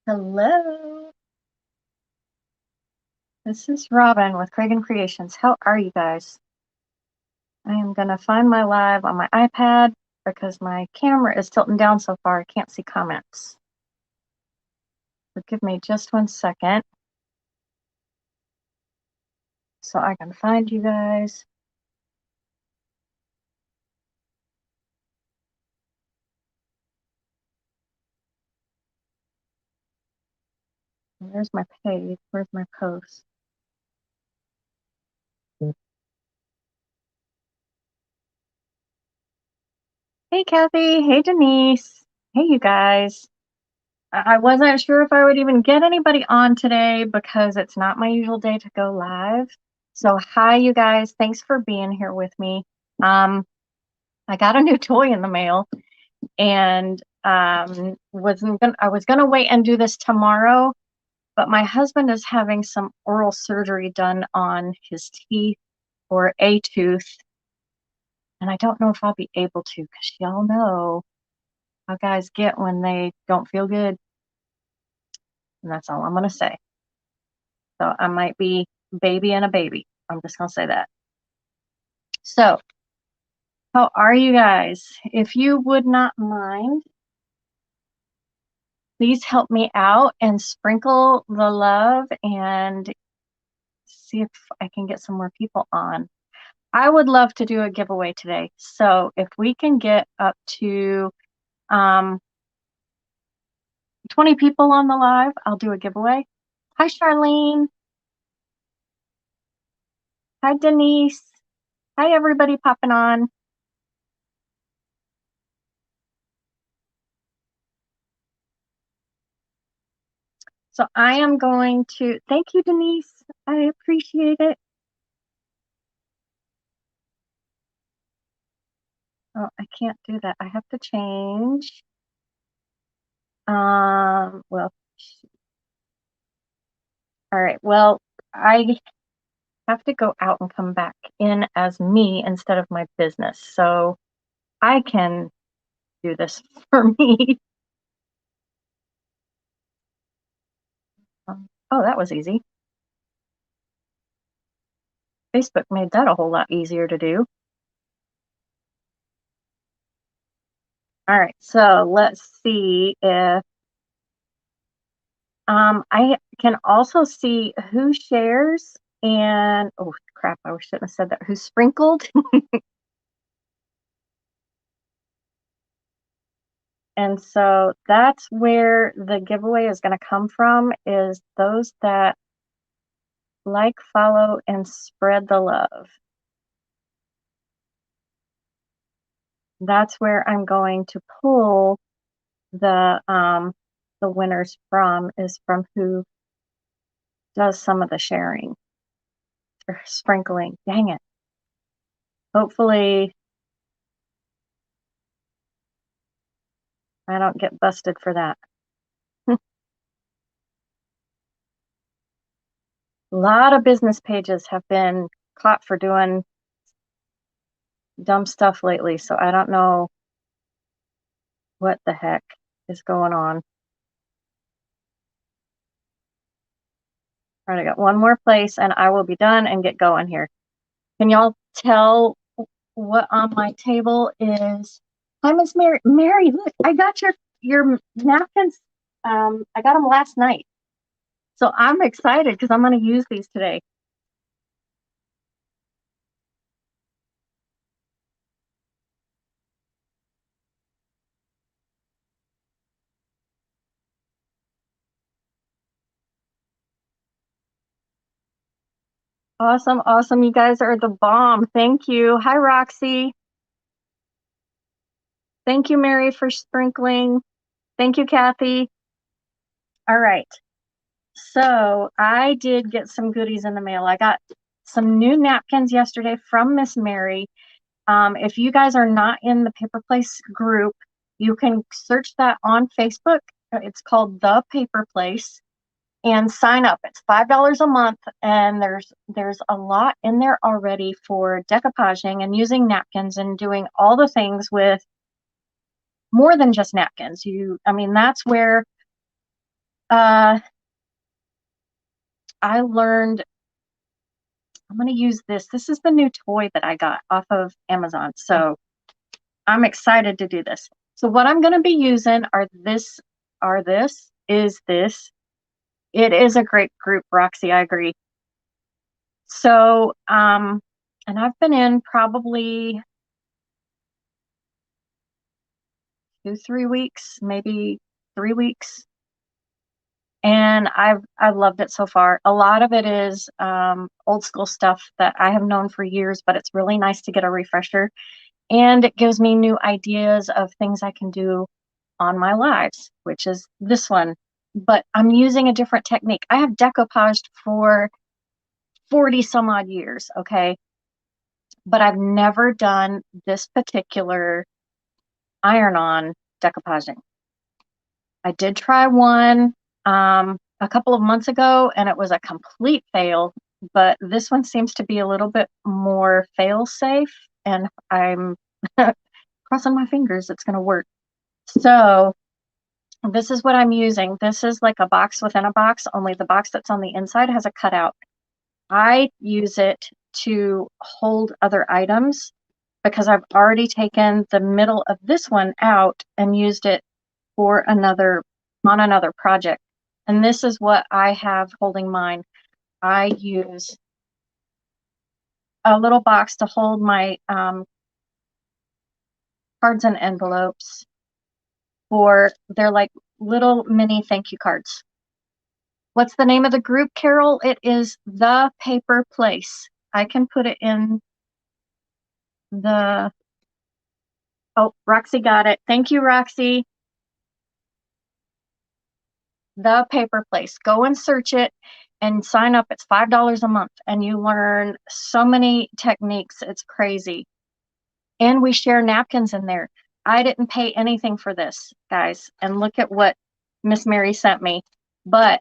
Hello, this is Robin with Cragen Creations. How are you guys? I am going to find my live on my iPad because my camera is tilting down so far I can't see comments. So give me just 1 second so I can find you guys. There's my page. Where's my post? Hey, Kathy. Hey, Denise. Hey, you guys. I wasn't sure if I would even get anybody on today because it's not my usual day to go live. So hi, you guys. Thanks for being here with me. I got a new toy in the mail and I was gonna wait and do this tomorrow, but my husband is having some oral surgery done on his teeth or a tooth, and I don't know if I'll be able to because y'all know how guys get when they don't feel good, and that's all I'm gonna say. So I might be baby and a baby. I'm just gonna say that. So, how are you guys? If you would not mind, please help me out and sprinkle the love and see if I can get some more people on. I would love to do a giveaway today. So if we can get up to 20 people on the live, I'll do a giveaway. Hi, Charlene. Hi, Denise. Hi, everybody popping on. So I am going to, thank you, Denise. I appreciate it. Oh, I can't do that. I have to change. Well, all right. Well, I have to go out and come back in as me instead of my business. So I can do this for me. Oh, that was easy. Facebook made that a whole lot easier to do. All right, so let's see if I can also see who shares and oh crap, I shouldn't have said that. Who sprinkled? And so that's where the giveaway is going to come from, is those that like, follow, and spread the love. That's where I'm going to pull the winners from, is from who does some of the sharing or sprinkling. Dang it. Hopefully I don't get busted for that. A lot of business pages have been caught for doing dumb stuff lately, so I don't know what the heck is going on. All right, I got one more place and I will be done and get going here. Can y'all tell what on my table is? Hi, Miss Mary. Mary, look, I got your napkins. I got them last night. So I'm excited because I'm going to use these today. Awesome, awesome. You guys are the bomb. Thank you. Hi, Roxy. Thank you, Mary, for sprinkling. Thank you, Kathy. All right. So I did get some goodies in the mail. I got some new napkins yesterday from Miss Mary. If you guys are not in the Paper Place group, you can search that on Facebook. It's called The Paper Place and sign up. It's $5 a month, and there's a lot in there already for decoupaging and using napkins and doing all the things with more than just napkins. I mean, that's where I learned, I'm going to use this. This is the new toy that I got off of Amazon. So I'm excited to do this. So what I'm going to be using is this. It is a great group, Roxy. I agree. So, and I've been in probably 2, 3 weeks, maybe 3 weeks. And I've loved it so far. A lot of it is old school stuff that I have known for years, but it's really nice to get a refresher. And it gives me new ideas of things I can do on my lives, which is this one. But I'm using a different technique. I have decoupaged for 40 some odd years, okay? But I've never done this particular iron-on decoupaging. I did try one a couple of months ago, and it was a complete fail, but this one seems to be a little bit more fail-safe, and I'm crossing my fingers it's going to work. So this is what I'm using. This is like a box within a box, only the box that's on the inside has a cutout. I use it to hold other items because I've already taken the middle of this one out and used it for another project. And this is what I have holding mine. I use a little box to hold my cards and envelopes they're like little mini thank you cards. What's the name of the group, Carol? It is The Paper Place. I can put it in the, oh, Roxy got it. Thank you, Roxy. The Paper Place. Go and search it and sign up. It's $5 a month and you learn so many techniques. It's crazy. And we share napkins in there. I didn't pay anything for this, guys. And look at what Miss Mary sent me. But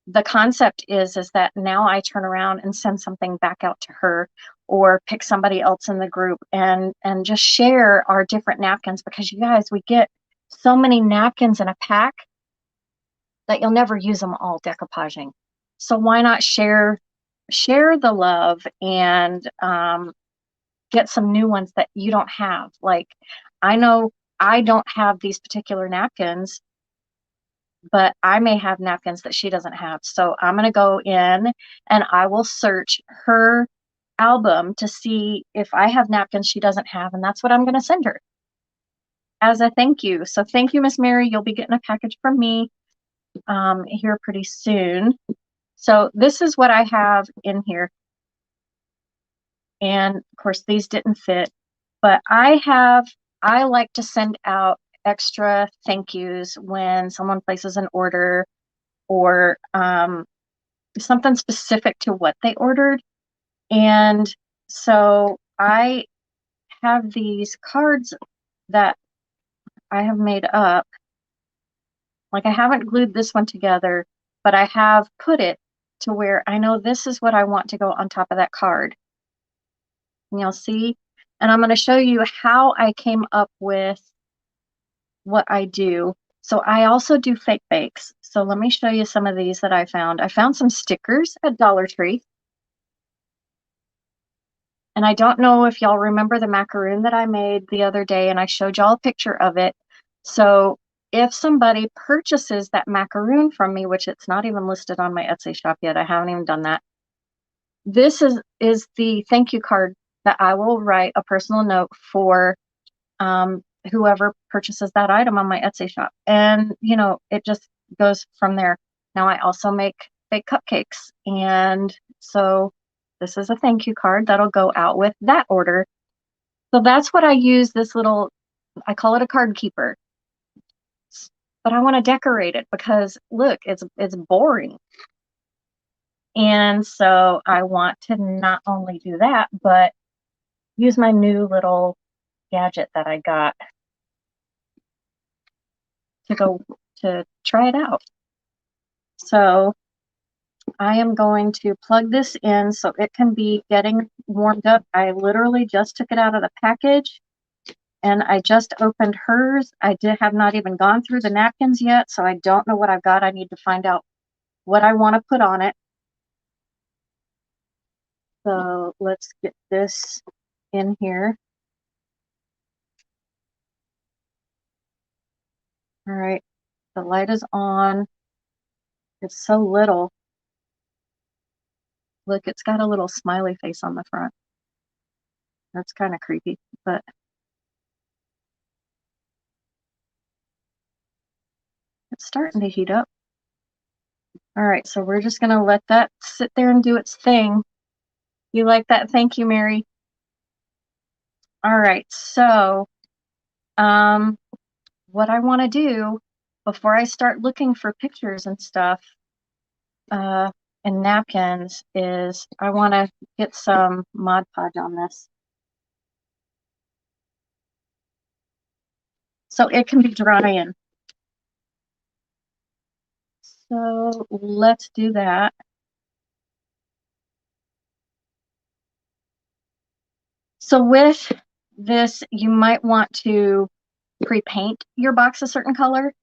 the concept is that now I turn around and send something back out to her or pick somebody else in the group and just share our different napkins, because you guys, we get so many napkins in a pack that you'll never use them all decoupaging. So why not share the love and get some new ones that you don't have. Like, I know I don't have these particular napkins, but I may have napkins that she doesn't have. So I'm going to go in and I will search her album to see if I have napkins she doesn't have. And that's what I'm going to send her as a thank you. So thank you, Miss Mary. You'll be getting a package from me here pretty soon. So this is what I have in here. And of course, these didn't fit, but I like to send out extra thank yous when someone places an order or something specific to what they ordered. And so I have these cards that I have made up. Like, I haven't glued this one together, but I have put it to where I know this is what I want to go on top of that card. And you'll see, and I'm going to show you how I came up with what I do. So I also do fake bakes. So let me show you some of these that I found. I found some stickers at Dollar Tree. And I don't know if y'all remember the macaroon that I made the other day, and I showed y'all a picture of it. So if somebody purchases that macaroon from me, which it's not even listed on my Etsy shop yet, I haven't even done that. This is the thank you card that I will write a personal note for whoever purchases that item on my Etsy shop. And, you know, it just goes from there. Now I also make fake cupcakes. And so this is a thank you card that'll go out with that order. So that's what I use this little, I call it a card keeper. But I want to decorate it because look, it's boring. And so I want to not only do that, but use my new little gadget that I got to go to try it out. So I am going to plug this in so it can be getting warmed up. I literally just took it out of the package And I just opened hers. I have not even gone through the napkins yet, so I don't know what I've got. I need to find out what I want to put on it. So let's get this in here. All right, the light is on. It's so little. Look, it's got a little smiley face on the front. That's kind of creepy, but it's starting to heat up. All right, so we're just gonna let that sit there and do its thing. You like that? Thank you, Mary. All right, so what I want to do before I start looking for pictures and stuff uh, and napkins is I want to get some Mod Podge on this. So it can be drying. So let's do that. So with this, you might want to pre-paint your box a certain color.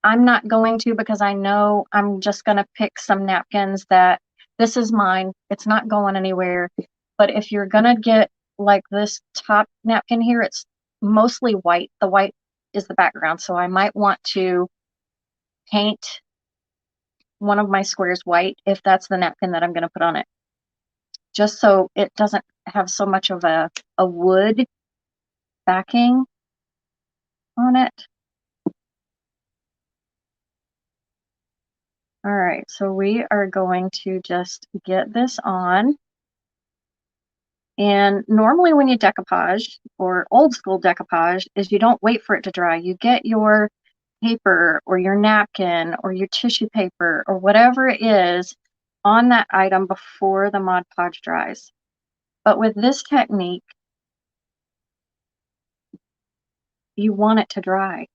I'm not going to because I know I'm just going to pick some napkins that this is mine. It's not going anywhere. But if you're going to get like this top napkin here, it's mostly white. The white is the background. So I might want to paint one of my squares white if that's the napkin that I'm going to put on it. Just so it doesn't have so much of a wood backing on it. All right, so we are going to just get this on. And normally when you decoupage, or old school decoupage, is you don't wait for it to dry. You get your paper or your napkin or your tissue paper or whatever it is on that item before the Mod Podge dries. But with this technique, you want it to dry.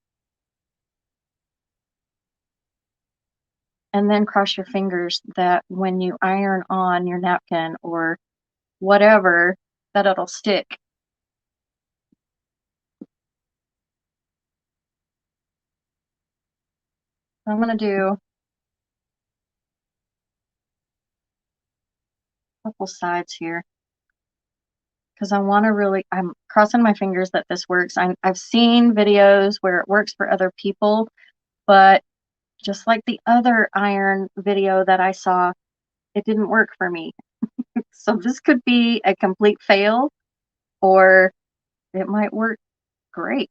And then cross your fingers that when you iron on your napkin or whatever, that it'll stick. I'm going to do a couple sides here because I want to really, I'm crossing my fingers that this works. I've seen videos where it works for other people, but just like the other iron video that I saw, it didn't work for me. So this could be a complete fail, or it might work great.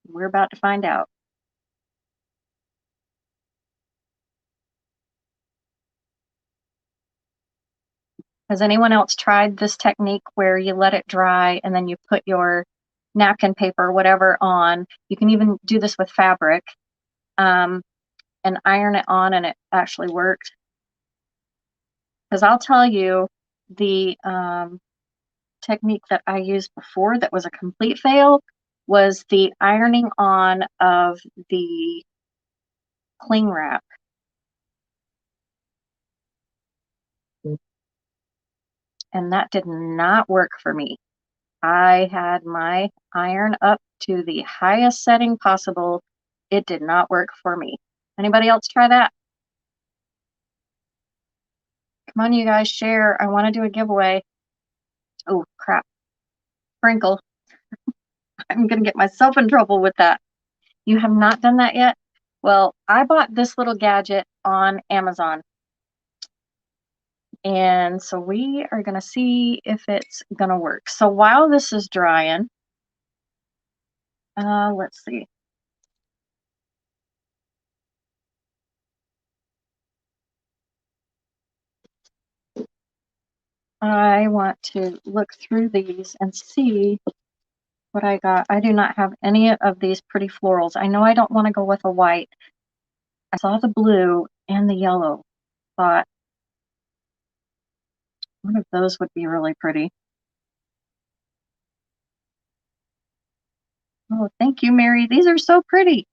We're about to find out. Has anyone else tried this technique where you let it dry and then you put your napkin paper, whatever, on? You can even do this with fabric and iron it on, and it actually worked. Because I'll tell you, the technique that I used before that was a complete fail was the ironing on of the cling wrap. And that did not work for me. I had my iron up to the highest setting possible. It did not work for me. Anybody else try that? Come on, you guys, share. I want to do a giveaway. Oh, crap. Sprinkle. I'm going to get myself in trouble with that. You have not done that yet? Well, I bought this little gadget on Amazon. And so we are going to see if it's going to work. So while this is drying, let's see. I want to look through these and see what I got. I do not have any of these pretty florals. I know I don't want to go with a white. I saw the blue and the yellow. Thought one of those would be really pretty. Oh, thank you, Mary. These are so pretty.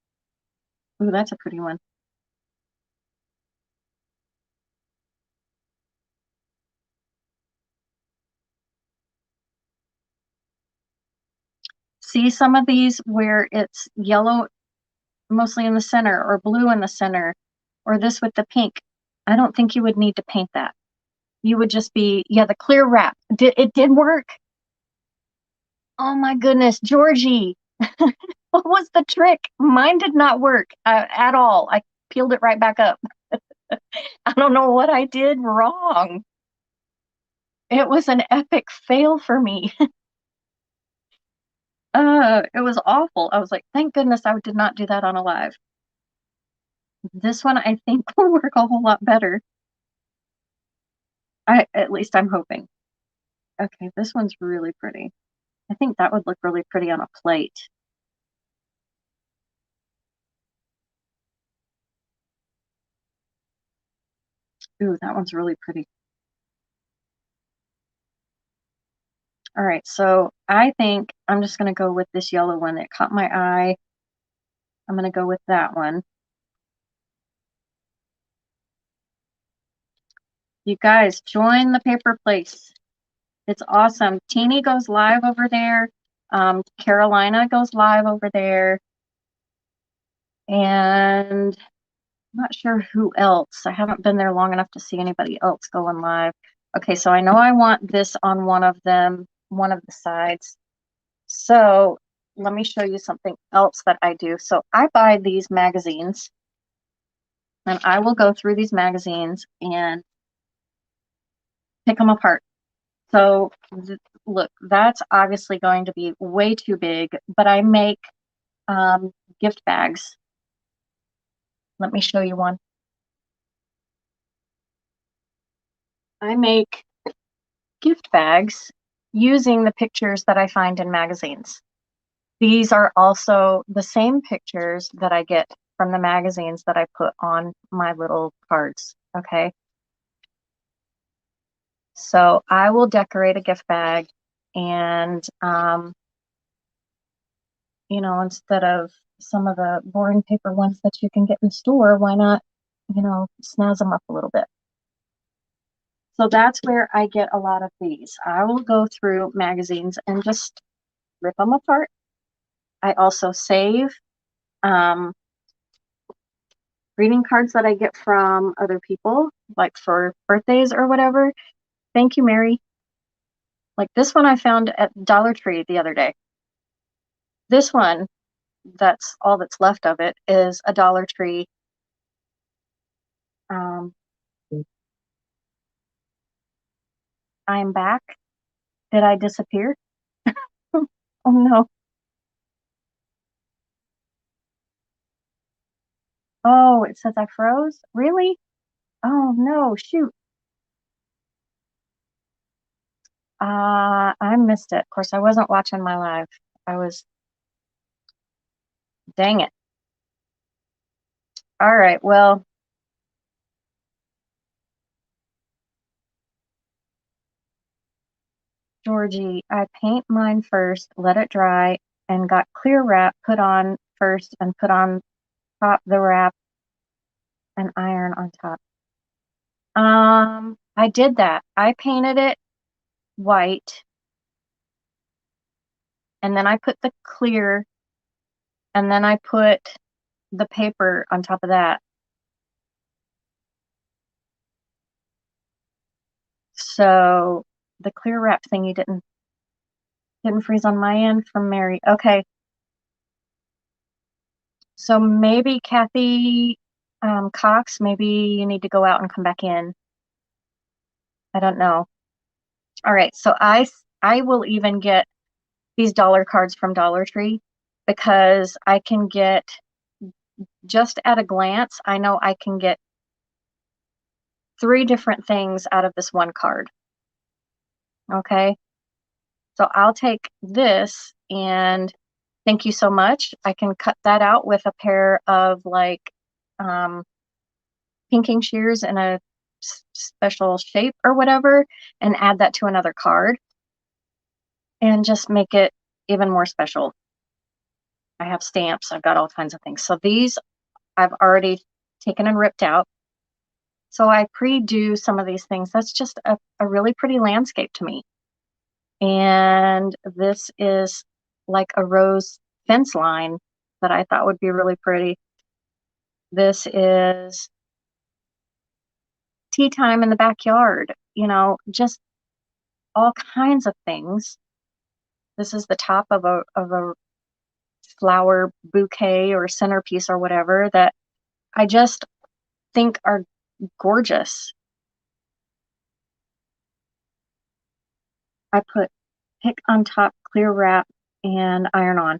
Oh, that's a pretty one. See some of these where it's yellow mostly in the center or blue in the center, or this with the pink. I don't think you would need to paint that. You would just be, yeah, the clear wrap. It did work. Oh my goodness, Georgie. What was the trick? Mine did not work at all. I peeled it right back up. I don't know what I did wrong. It was an epic fail for me. It was awful. I was like, thank goodness I did not do that on a live. This one I think will work a whole lot better. At least I'm hoping. Okay, this one's really pretty. I think that would look really pretty on a plate. Ooh, that one's really pretty. All right, so I think I'm just gonna go with this yellow one that caught my eye. I'm gonna go with that one. You guys, join the paper place. It's awesome. Teeny goes live over there. Carolina goes live over there. And I'm not sure who else. I haven't been there long enough to see anybody else going live. Okay, so I know I want this on one of them, one of the sides. So let me show you something else that I do. So I buy these magazines, and I will go through these magazines and pick them apart. So look, that's obviously going to be way too big, but I make gift bags. Let me show you one. I make gift bags using the pictures that I find in magazines. These are also the same pictures that I get from the magazines that I put on my little cards, okay? So I will decorate a gift bag and, you know, instead of some of the boring paper ones that you can get in the store, why not, you know, snazz them up a little bit? So that's where I get a lot of these. I will go through magazines and just rip them apart. I also save greeting cards that I get from other people, like for birthdays or whatever. Thank you, Mary. Like this one I found at Dollar Tree the other day. This one, that's all that's left of it, is a Dollar Tree. I'm back. Did I disappear? Oh no. Oh, it says I froze? Really? Oh no, shoot. I missed it. Of course, I wasn't watching my live. I was, dang it. All right, well, Georgie, I paint mine first, let it dry, and got clear wrap put on first and put on top the wrap and iron on top. I did that. I painted it white, and then I put the clear, and then I put the paper on top of that. So the clear wrap thingy didn't freeze on my end from Mary. Okay. So maybe Kathy Cox, maybe you need to go out and come back in. I don't know. All right. So I will even get these dollar cards from Dollar Tree because I can get just at a glance, I know I can get 3 different things out of this one card. Okay. So I'll take this and thank you so much. I can cut that out with a pair of like pinking shears in a special shape or whatever and add that to another card and just make it even more special. I have stamps. I've got all kinds of things. So these I've already taken and ripped out. So I pre-do some of these things. That's just a really pretty landscape to me. And this is like a rose fence line that I thought would be really pretty. This is tea time in the backyard, just all kinds of things. This is the top of a flower bouquet or centerpiece or whatever that I just think are gorgeous. I put pick on top, clear wrap, and iron on.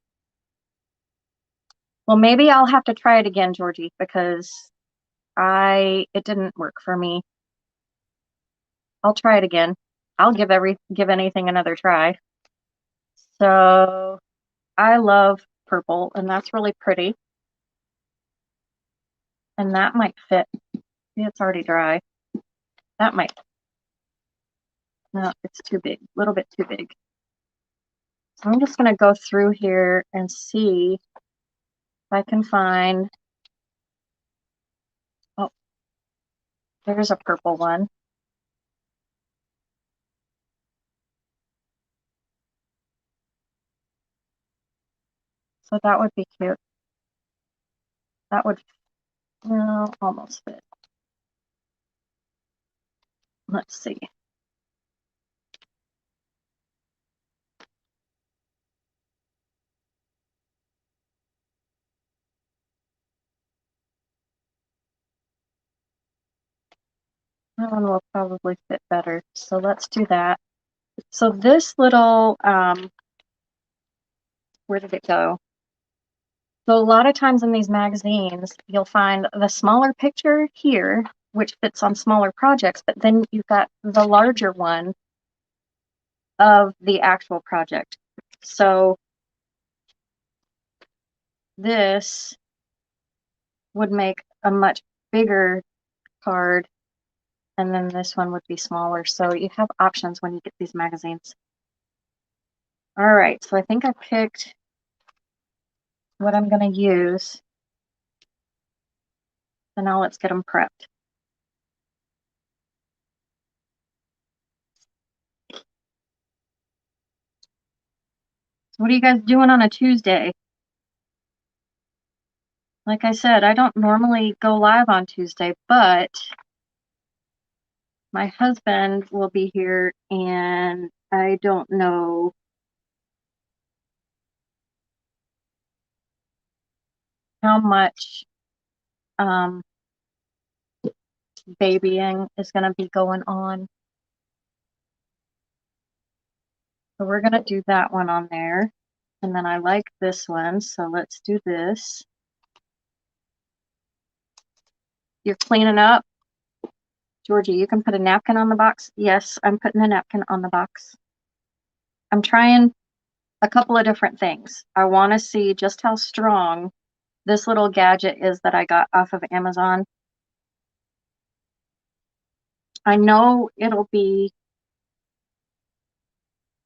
Well, maybe I'll have to try it again, Georgie, because it didn't work for me. I'll try it again. I'll give anything another try. So I love purple, and that's really pretty. And that might fit. See, it's already dry. That might. No, it's too big. A little bit too big. So I'm just going to go through here and see if I can find. Oh, there's a purple one. So that would be cute. That would almost fit. Let's see. That one will probably fit better. So let's do that. So this little, where did it go? So a lot of times in these magazines, you'll find the smaller picture here, which fits on smaller projects, but then you've got the larger one of the actual project. So this would make a much bigger card, and then this one would be smaller. So you have options when you get these magazines. All right, so I think I picked what I'm going to use. So now let's get them prepped. So what are you guys doing on a Tuesday? Like I said, I don't normally go live on Tuesday, but my husband will be here, and I don't know how much babying is going to be going on. So we're going to do that one on there. And then I like this one, so let's do this. You're cleaning up. Georgie, you can put a napkin on the box. Yes, I'm putting a napkin on the box. I'm trying a couple of different things. I want to see just how strong this little gadget is that I got off of Amazon. I know it'll be,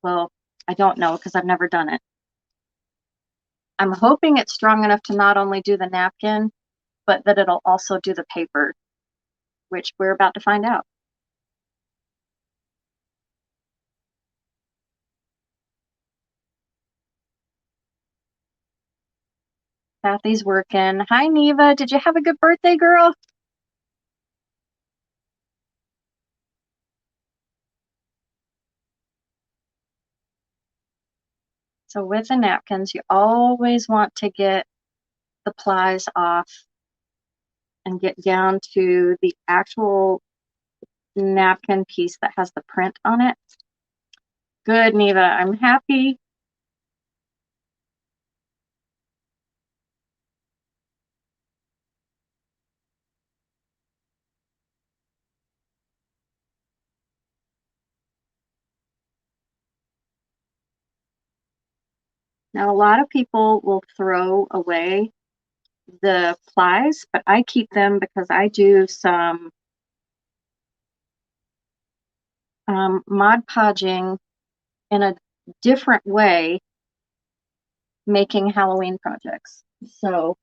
well, I don't know because I've never done it. I'm hoping it's strong enough to not only do the napkin, but that it'll also do the paper, which we're about to find out. Kathy's working. Hi, Neva. Did you have a good birthday, girl? So with the napkins, you always want to get the plies off and get down to the actual napkin piece that has the print on it. Good, Neva. I'm happy. Now, a lot of people will throw away the plies, but I keep them because I do some Mod Podging in a different way, making Halloween projects. So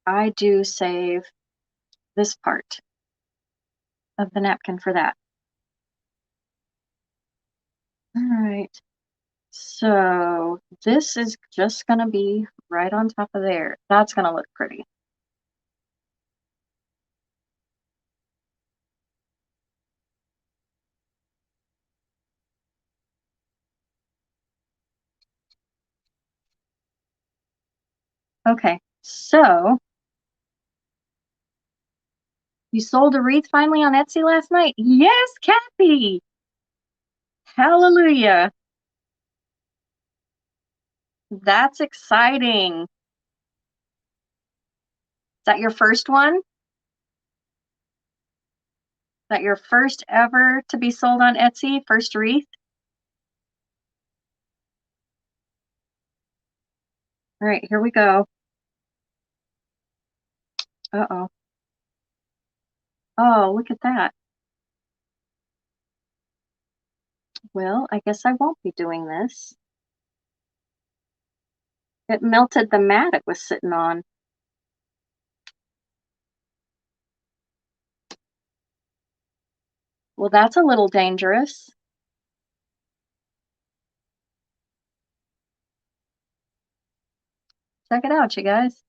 I do save this part of the napkin for that. All right. So this is just gonna be right on top of there. That's gonna look pretty. Okay, so you sold a wreath finally on Etsy last night? Yes, Kathy! Hallelujah. That's exciting. Is that your first one? Is that your first ever to be sold on Etsy? First wreath? All right, here we go. Uh-oh. Oh, look at that. Well, I guess I won't be doing this. It melted the mat it was sitting on. Well, that's a little dangerous. Check it out, you guys.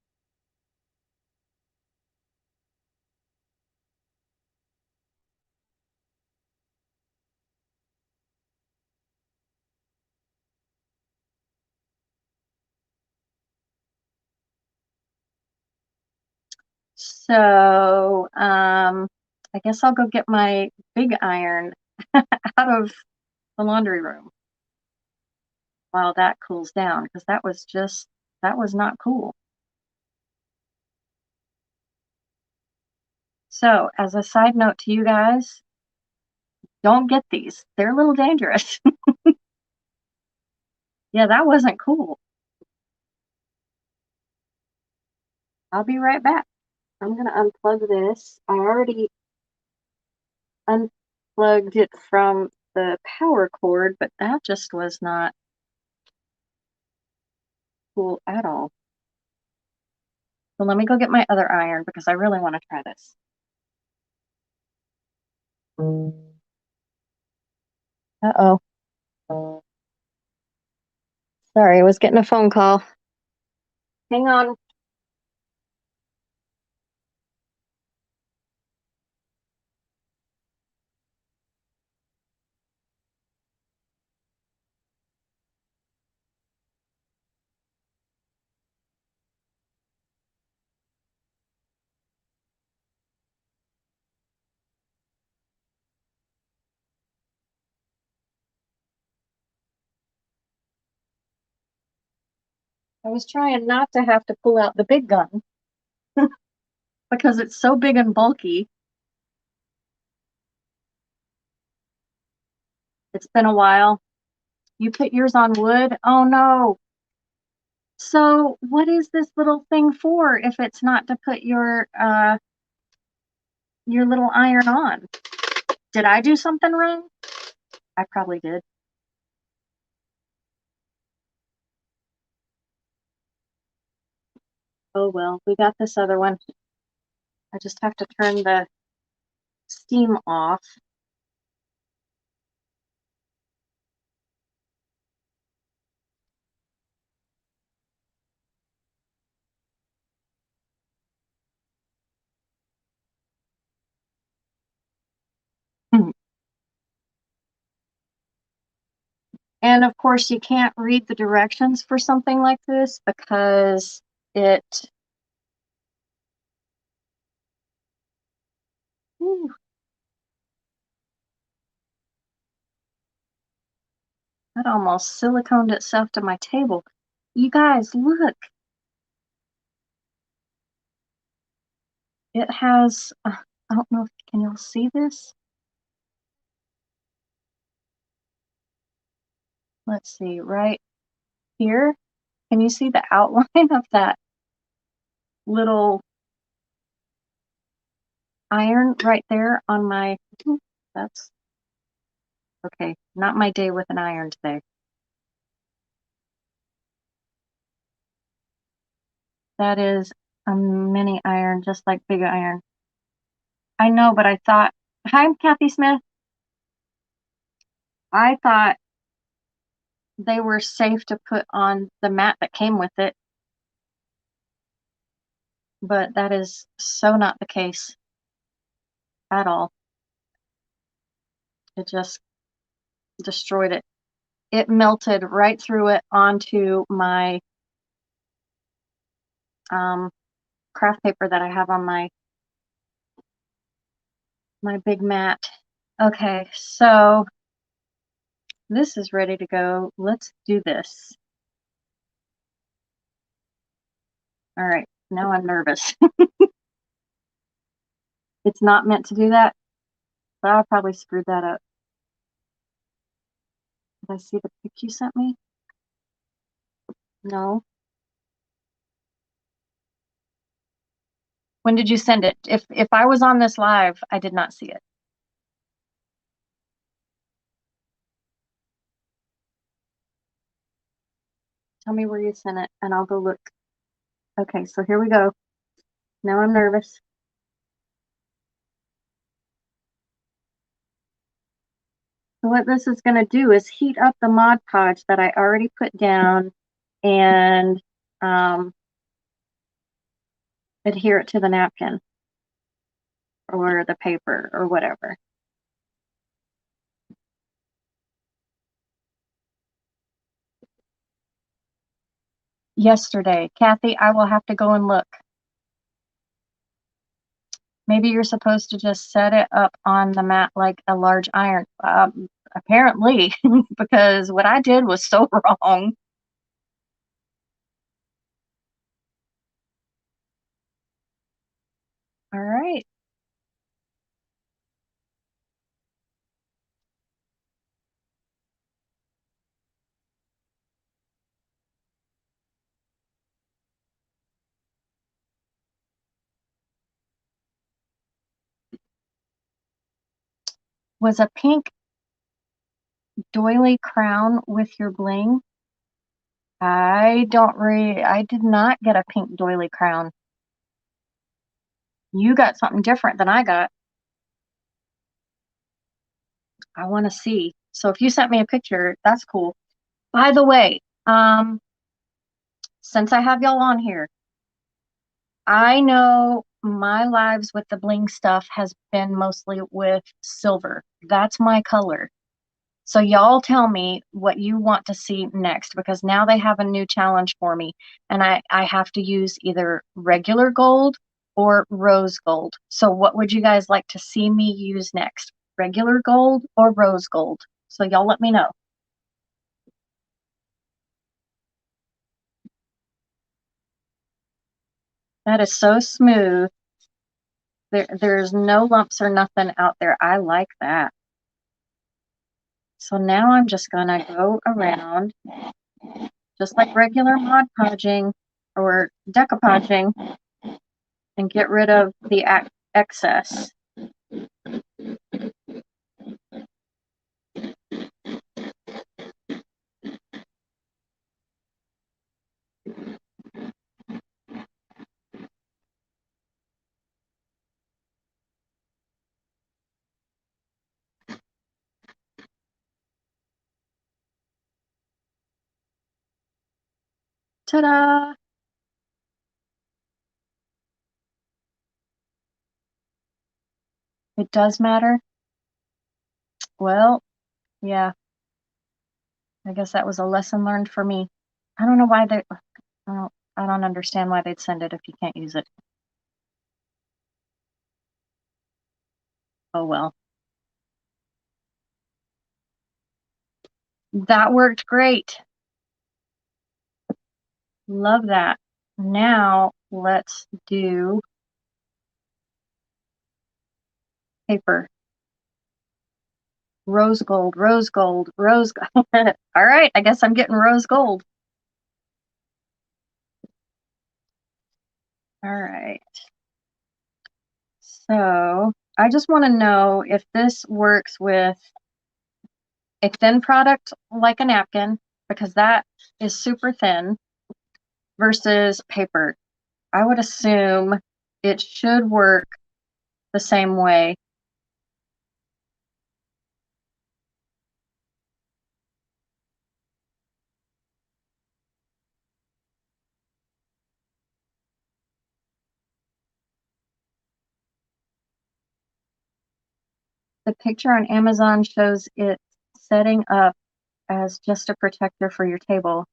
So, I guess I'll go get my big iron out of the laundry room while that cools down, because that was not cool. So, as a side note to you guys, don't get these. They're a little dangerous. Yeah, that wasn't cool. I'll be right back. I'm gonna unplug this. I already unplugged it from the power cord, but that just was not cool at all. So let me go get my other iron because I really want to try this. Uh-oh. Sorry, I was getting a phone call. Hang on. I was trying not to have to pull out the big gun because it's so big and bulky. It's been a while. You put yours on wood? Oh no. So what is this little thing for if it's not to put your little iron on? Did I do something wrong? I probably did. Oh well, we got this other one. I just have to turn the steam off. And of course, you can't read the directions for something like this because it, whew, that almost siliconed itself to my table. You guys, look, it has, I don't know if can you see this? Let's see, right here. Can you see the outline of that little iron right there on my, that's, okay, not my day with an iron today. That is a mini iron, just like big iron. I know, but I thought, hi, I'm Kathy Smith. I thought they were safe to put on the mat that came with it, but that is so not the case at all. It just destroyed it. It melted right through it onto my craft paper that I have on my big mat. Okay, so this is ready to go. Let's do this. All right, now I'm nervous. It's not meant to do that, but I probably screwed that up. Did I see the pic you sent me? No. When did you send it? If I was on this live, I did not see it. Tell me where you sent it, and I'll go look. Okay, so here we go. Now I'm nervous. So what this is going to do is heat up the Mod Podge that I already put down and adhere it to the napkin or the paper or whatever. Yesterday, Kathy, I will have to go and look. Maybe you're supposed to just set it up on the mat like a large iron. Apparently, because what I did was so wrong. All right. Was a pink doily crown with your bling? I did not get a pink doily crown. You got something different than I got. I want to see. So if you sent me a picture, that's cool. By the way, since I have y'all on here, I know my lives with the bling stuff has been mostly with silver. That's my color. So y'all tell me what you want to see next because now they have a new challenge for me and I have to use either regular gold or rose gold. So what would you guys like to see me use next? Regular gold or rose gold? So y'all let me know. That is so smooth. There's no lumps or nothing out there. I like that. So now I'm just gonna go around just like regular Mod Podging or decoupaging and get rid of the excess. Ta-da! It does matter. Well, yeah, I guess that was a lesson learned for me. I don't know why I don't understand why they'd send it if you can't use it. Oh well. That worked great. Love that. Now let's do paper. Rose gold, rose gold, rose gold. All right, I guess I'm getting rose gold. All right. So I just want to know if this works with a thin product like a napkin, because that is super thin, versus paper. I would assume it should work the same way. The picture on Amazon shows it setting up as just a protector for your table.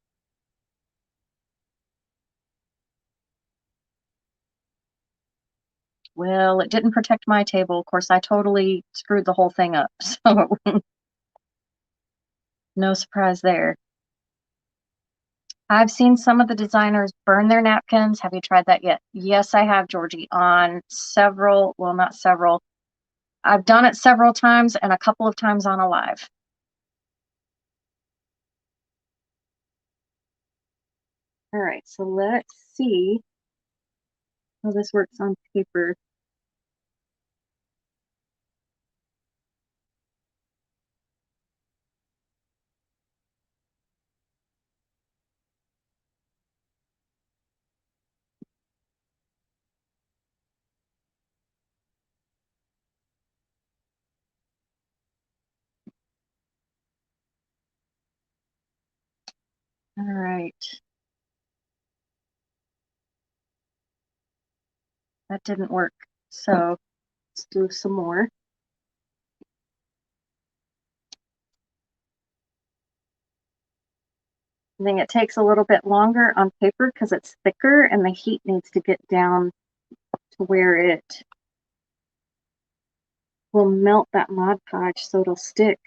Well, it didn't protect my table. Of course, I totally screwed the whole thing up. So no surprise there. I've seen some of the designers burn their napkins. Have you tried that yet? Yes, I have, Georgie, on several, well, not several. I've done it several times and a couple of times on a live. All right, so let's see how this works on paper. All right. That didn't work. So let's do some more. I think it takes a little bit longer on paper because it's thicker and the heat needs to get down to where it will melt that Mod Podge so it'll stick.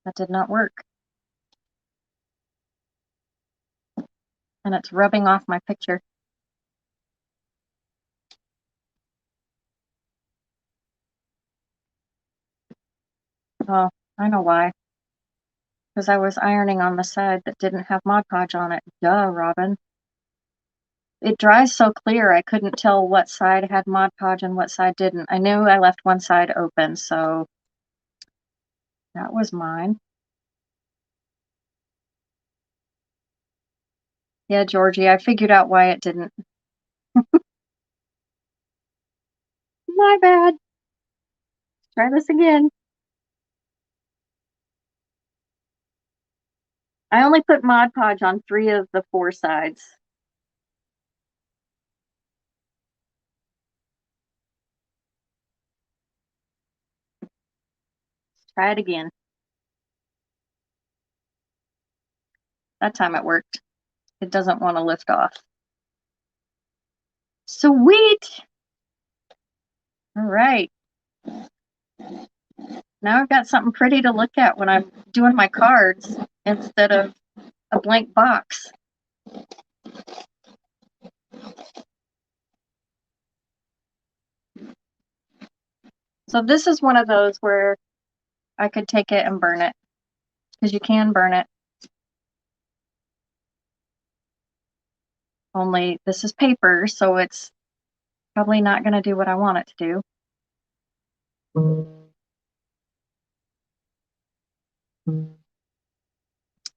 That did not work. And it's rubbing off my picture. Oh, I know why. Because I was ironing on the side that didn't have Mod Podge on it. Duh, Robin. It dries so clear I couldn't tell what side had Mod Podge and what side didn't. I knew I left one side open, so that was mine. Yeah, Georgie, I figured out why it didn't. My bad. Try this again. I only put Mod Podge on 3 of the 4 sides. Let's try it again. That time it worked. It doesn't want to lift off. Sweet! All right. Now I've got something pretty to look at when I'm doing my cards instead of a blank box. So this is one of those where I could take it and burn it, because you can burn it. Only this is paper, so it's probably not going to do what I want it to do.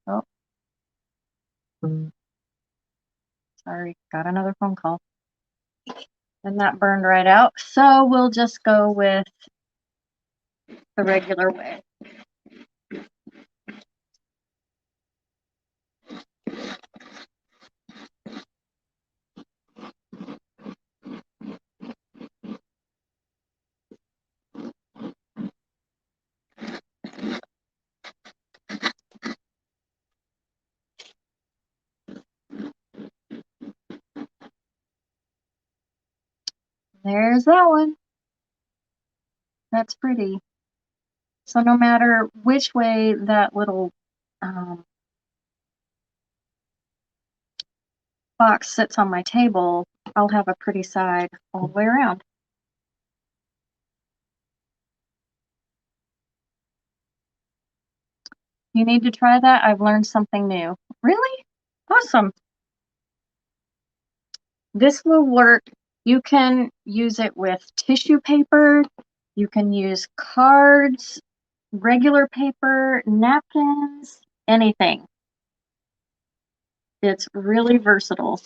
Oh, sorry, got another phone call. And that burned right out. So we'll just go with the regular way. There's that one. That's pretty. So no matter which way that little box sits on my table, I'll have a pretty side all the way around. You need to try that. I've learned something new. Really? Awesome. This will work. You can use it with tissue paper. You can use cards, regular paper, napkins, anything. It's really versatile.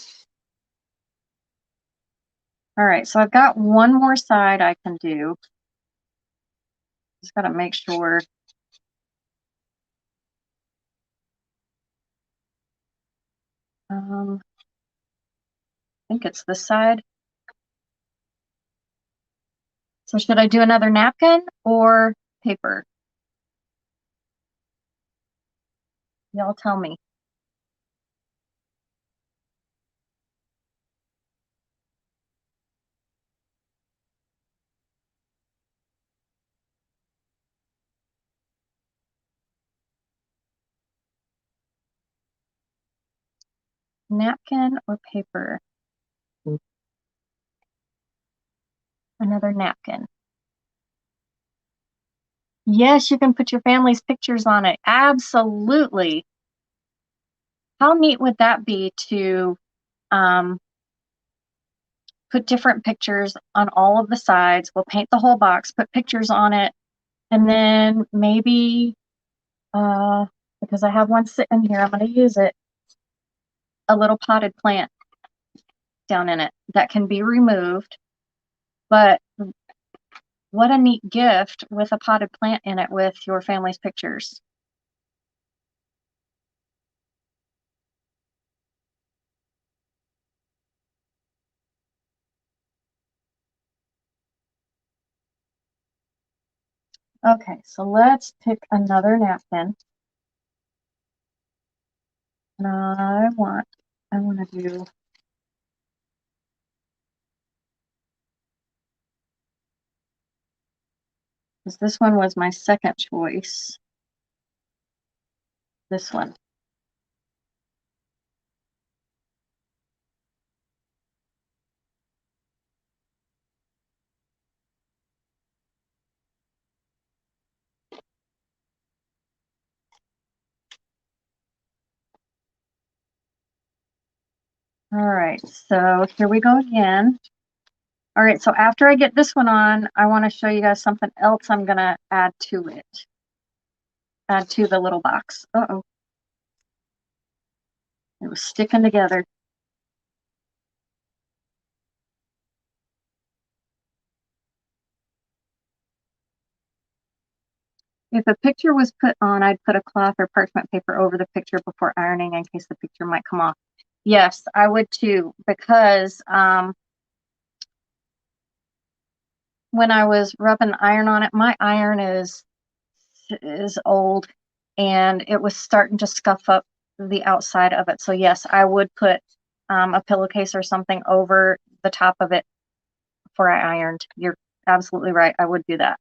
All right, so I've got one more side I can do. Just got to make sure. I think it's this side. So should I do another napkin or paper? Y'all tell me. Napkin or paper? Another napkin. Yes, you can put your family's pictures on it. Absolutely. How neat would that be to um, put different pictures on all of the sides? We'll paint the whole box, put pictures on it, and then maybe, because I have one sitting here, I'm going to use it, a little potted plant down in it that can be removed. But what a neat gift with a potted plant in it with your family's pictures. Okay, so let's pick another napkin. And I want to do, because this one was my second choice. This one. All right, so here we go again. All right, so after I get this one on, I want to show you guys something else I'm going to add to it. Add to the little box. Uh-oh. It was sticking together. If a picture was put on, I'd put a cloth or parchment paper over the picture before ironing in case the picture might come off. Yes, I would too, because when I was rubbing iron on it, my iron is old and it was starting to scuff up the outside of it. So yes, I would put a pillowcase or something over the top of it before I ironed. You're absolutely right. I would do that.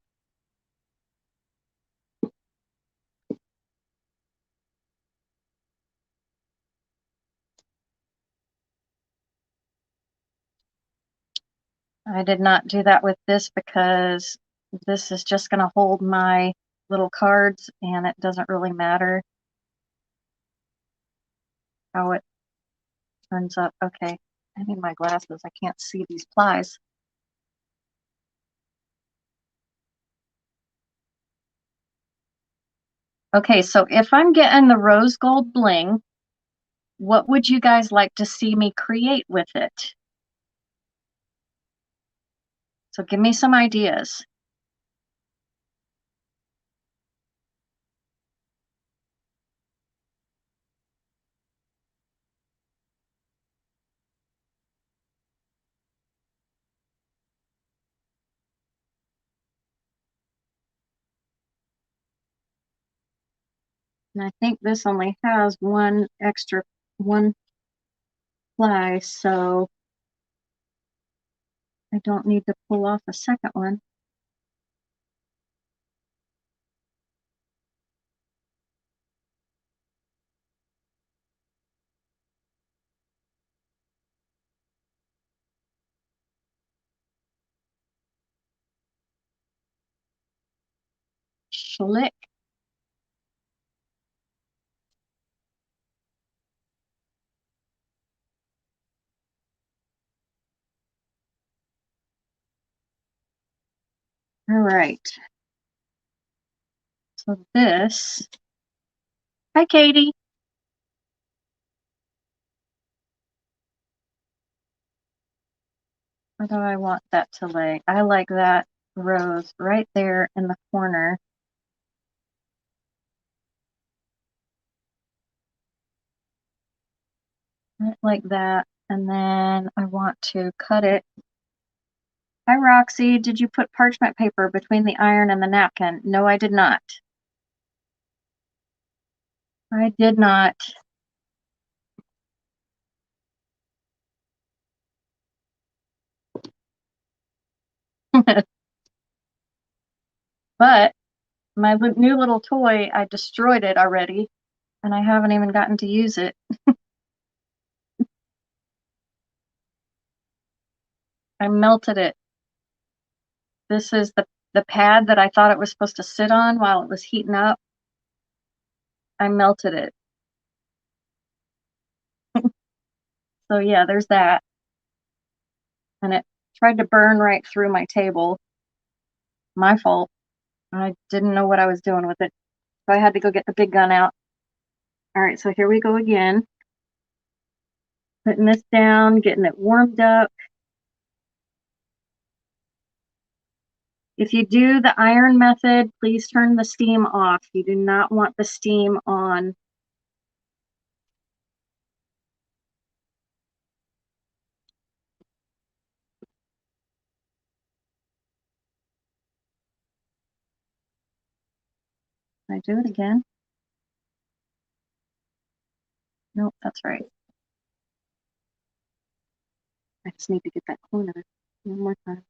I did not do that with this because this is just going to hold my little cards and it doesn't really matter how it turns up. Okay, I need my glasses. I can't see these plies. Okay, so if I'm getting the rose gold bling, what would you guys like to see me create with it? So give me some ideas. And I think this only has one ply, so I don't need to pull off a second one. Schlick. All right. So this, hi Katie. Where do I want that to lay? I like that rose right there in the corner. like that. And then I want to cut it. Hi, Roxy. Did you put parchment paper between the iron and the napkin? No, I did not. I did not. But my new little toy, I destroyed it already, and I haven't even gotten to use it. I melted it. This is the pad that I thought it was supposed to sit on while it was heating up. I melted it. So yeah, there's that. And it tried to burn right through my table. My fault. I didn't know what I was doing with it. So I had to go get the big gun out. All right, so here we go again. Putting this down, getting it warmed up. If you do the iron method, please turn the steam off. You do not want the steam on. Can I do it again? Nope, that's right. I just need to get that corner one more time.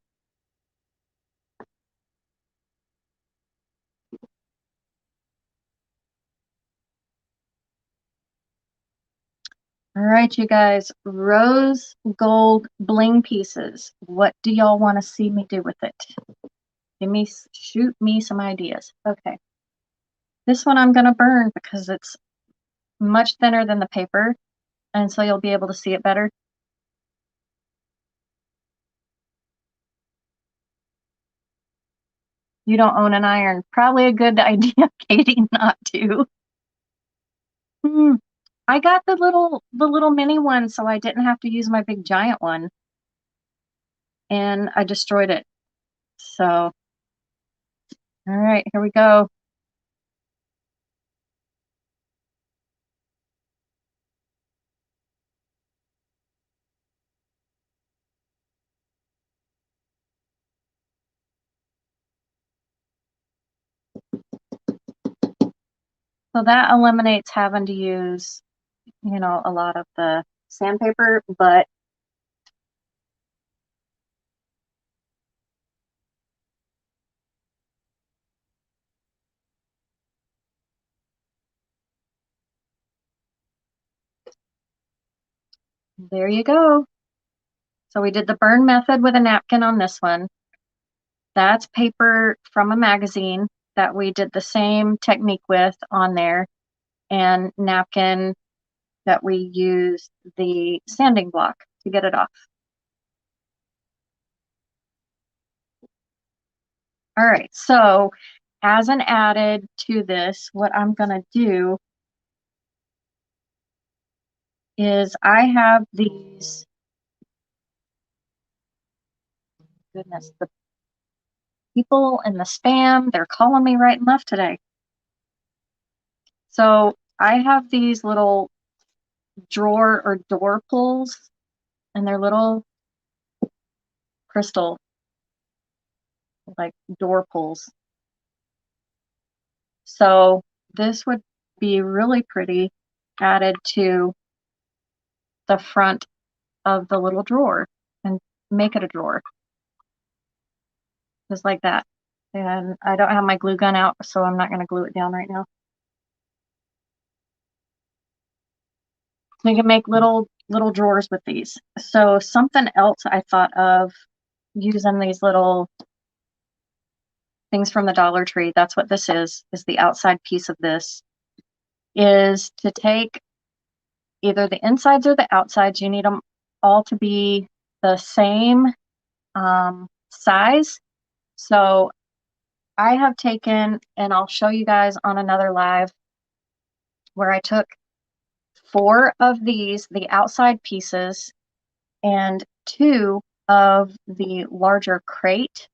All right, you guys, rose gold bling pieces. What do y'all want to see me do with it? Shoot me some ideas. Okay. This one I'm going to burn because it's much thinner than the paper, and so you'll be able to see it better. You don't own an iron. Probably a good idea, Katie, not to. I got the little mini one, so I didn't have to use my big giant one. And I destroyed it. So, all right, here we go. So that eliminates having to use, a lot of the sandpaper, but there you go. So we did the burn method with a napkin on this one. That's paper from a magazine that we did the same technique with on there, and napkin that we used the sanding block to get it off. All right, so as an added to this, what I'm gonna do is I have these, goodness, the people in the spam, they're calling me right and left today. So I have these little drawer or door pulls, and they're little crystal, like door pulls. So this would be really pretty added to the front of the little drawer and make it a drawer. Just like that. And I don't have my glue gun out, so I'm not going to glue it down right now. You can make little drawers with these. So something else I thought of using these little things from the Dollar Tree, that's what this is the outside piece of this, is to take either the insides or the outsides. You need them all to be the same size. So I have taken, and I'll show you guys on another live, where I took 4 of these, the outside pieces, and 2 of the larger crate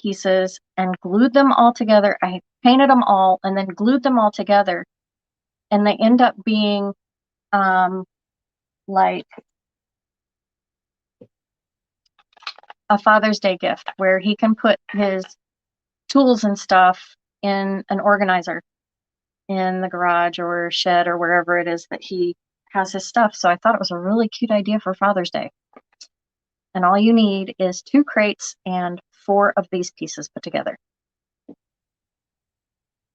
pieces, and glued them all together. I painted them all and then glued them all together, and they end up being like a Father's Day gift where he can put his tools and stuff in an organizer in the garage or shed or wherever it is that he has his stuff. So I thought it was a really cute idea for Father's Day. And all you need is 2 crates and 4 of these pieces put together.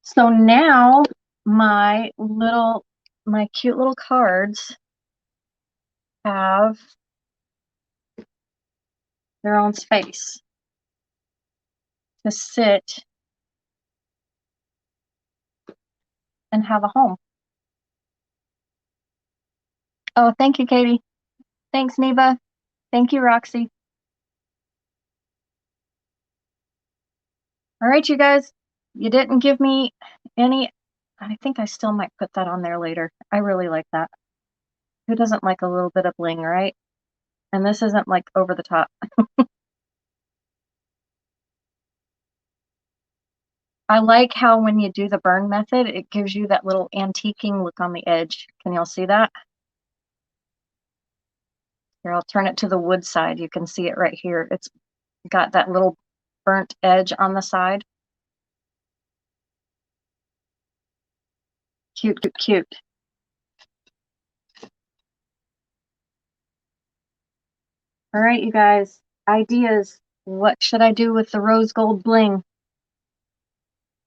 So now my cute little cards have their own space to sit and have a home. Oh, thank you, Katie. Thanks, Neva. Thank you, Roxy. All right, you guys, you didn't give me any. I think I still might put that on there later. I really like that. Who doesn't like a little bit of bling, right? And this isn't like over the top. I like how when you do the burn method, it gives you that little antiquing look on the edge. Can y'all see that? Here, I'll turn it to the wood side. You can see it right here. It's got that little burnt edge on the side. Cute, cute, cute. All right, you guys, ideas. What should I do with the rose gold bling?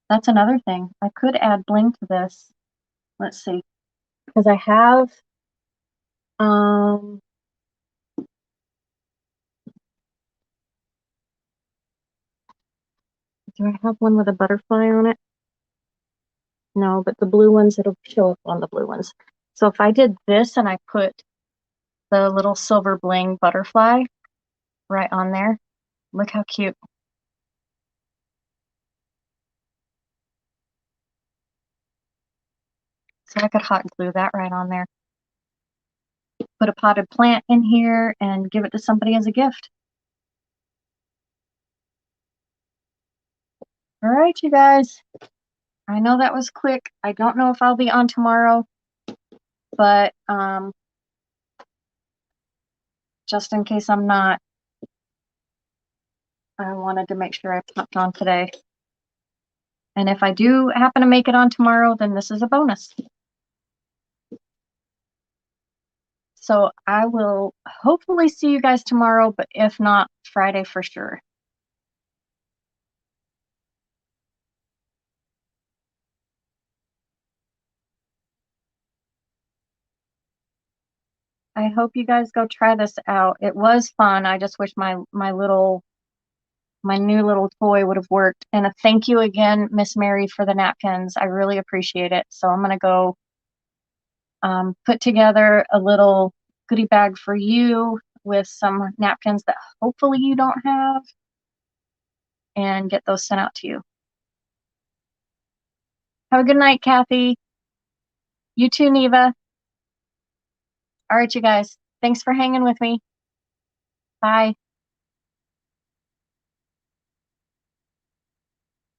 That's another thing. I could add bling to this. Let's see. Because I have do I have one with a butterfly on it? No, but the blue ones, it'll show up on the blue ones. So if I did this and I put the little silver bling butterfly right on there, look how cute. So I could hot glue that right on there. Put a potted plant in here and give it to somebody as a gift. All right, you guys. I know that was quick. I don't know if I'll be on tomorrow, but just in case I'm not, I wanted to make sure I popped on today. And if I do happen to make it on tomorrow, then this is a bonus. So I will hopefully see you guys tomorrow, but if not, Friday for sure. I hope you guys go try this out. It was fun. I just wish my new little toy would have worked. And a thank you again, Miss Mary, for the napkins. I really appreciate it. So I'm gonna go put together a little goodie bag for you with some napkins that hopefully you don't have and get those sent out to you. Have a good night, Kathy. You too, Neva. All right, you guys. Thanks for hanging with me. Bye.